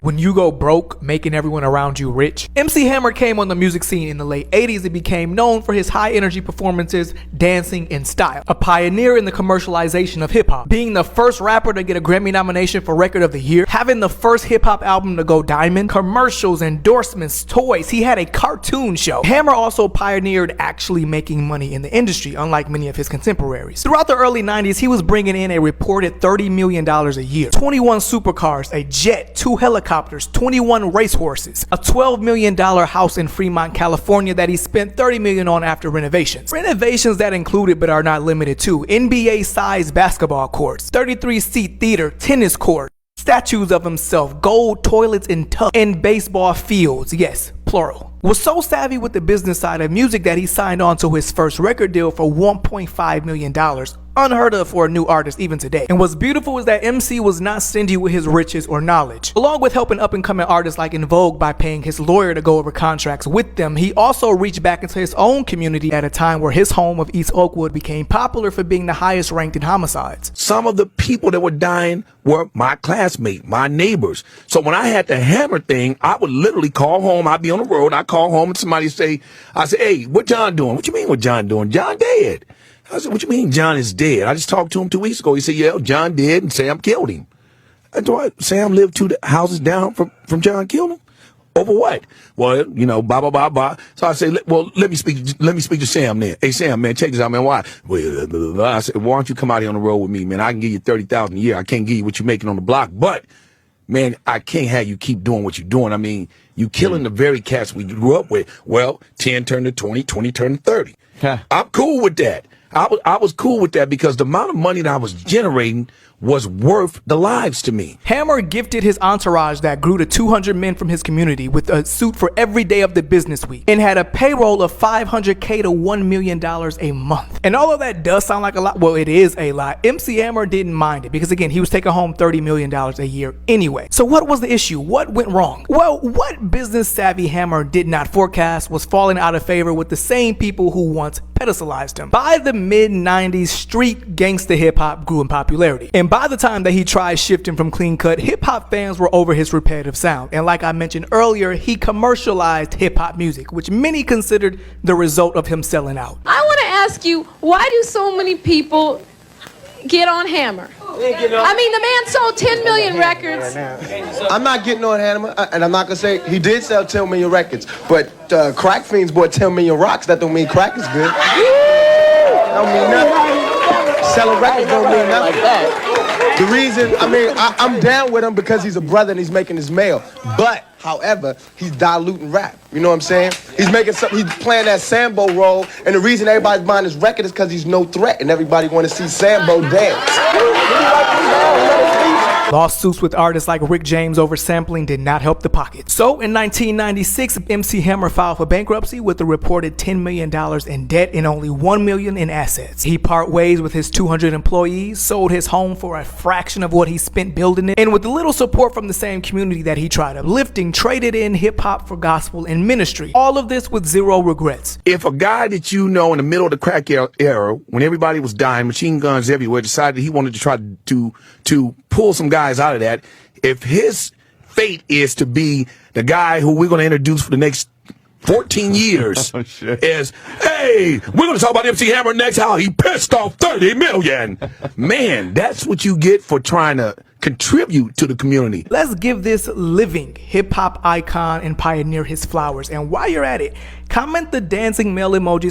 When you go broke, making everyone around you rich. MC Hammer came on the music scene in the late 80s and became known for his high energy performances, dancing, and style. A pioneer in the commercialization of hip hop. Being the first rapper to get a Grammy nomination for Record of the Year, having the first hip hop album to go diamond, commercials, endorsements, toys, he had a cartoon show. Hammer also pioneered actually making money in the industry, unlike many of his contemporaries. Throughout the early 90s, he was bringing in a reported $30 million a year, 21 supercars, a jet, 2 helicopters, 21 racehorses, a $12 million house in Fremont, California that he spent $30 million on after renovations. Renovations that included but are not limited to NBA-sized basketball courts, 33-seat theater, tennis court, statues of himself, gold toilets and tubs, and baseball fields, yes, plural. Was so savvy with the business side of music that he signed on to his first record deal for $1.5 million, unheard of for a new artist even today. And what's beautiful is that MC was not stingy with his riches or knowledge. Along with helping up and coming artists like En Vogue by paying his lawyer to go over contracts with them, he also reached back into his own community at a time where his home of East Oakwood became popular for being the highest ranked in homicides. Some of the people that were dying were my classmates, my neighbors. So when I had the Hammer thing, I would literally call home. I'd be on the road. I'd call home and somebody say, hey, what John doing? What you mean what John doing? John dead. I said, what you mean John is dead? I just talked to him 2 weeks ago. He said, yeah, John dead and Sam killed him. I thought Sam lived 2 houses down from John killed him? Over what? Well, you know, blah, blah, blah, blah. So I said, well, let me speak to Sam then. Hey, Sam, man, check this out, man. Why? Well, blah, blah, blah. I said, why don't you come out here on the road with me, man? I can give you $30,000 a year. I can't give you what you're making on the block, but man, I can't have you keep doing what you're doing. I mean, you killing the very cats we grew up with. Well, 10 turned to 20, 20 turned to 30. I'm cool with that. I was cool with that because the amount of money that I was generating was worth the lives to me. Hammer gifted his entourage that grew to 200 men from his community with a suit for every day of the business week and had a payroll of $500K to $1 million a month. And although that does sound like a lot, well, it is a lot, MC Hammer didn't mind it because, again, he was taking home $30 million a year anyway. So what was the issue? What went wrong? Well, what business savvy Hammer did not forecast was falling out of favor with the same people who once pedestalized him. By the mid-90s, street gangsta hip-hop grew in popularity. And by the time that he tried shifting from clean cut, hip-hop fans were over his repetitive sound. And like I mentioned earlier, he commercialized hip-hop music, which many considered the result of him selling out. I want to ask you, why do so many people get on Hammer? I mean, the man sold 10 million records. I'm not getting on Hammer, and I'm not going to say he did sell 10 million records, but Crack Fiends bought 10 million rocks. That don't mean crack is good. That don't mean nothing. Selling records don't mean nothing. The reason, I mean, I'm down with him because he's a brother and he's making his mail. But, however, he's diluting rap. You know what I'm saying? He's making something, he's playing that Sambo role, and the reason everybody's buying his record is because he's no threat, and everybody want to see Sambo dance. Lawsuits with artists like Rick James over sampling did not help the pocket. So in 1996, MC Hammer filed for bankruptcy with a reported $10 million in debt and only $1 million in assets. He part ways with his 200 employees, sold his home for a fraction of what he spent building it, and with little support from the same community that he tried uplifting, traded in hip-hop for gospel and ministry. All of this with zero regrets. If a guy that you know in the middle of the crack era, when everybody was dying, machine guns everywhere, decided he wanted to try to pull some guys out of that, if his fate is to be the guy who we're going to introduce for the next 14 years is, hey, we're going to talk about MC Hammer next, how he pissed off 30 million. Man, that's what you get for trying to contribute to the community. Let's give this living hip-hop icon and pioneer his flowers. And while you're at it, comment the dancing male emojis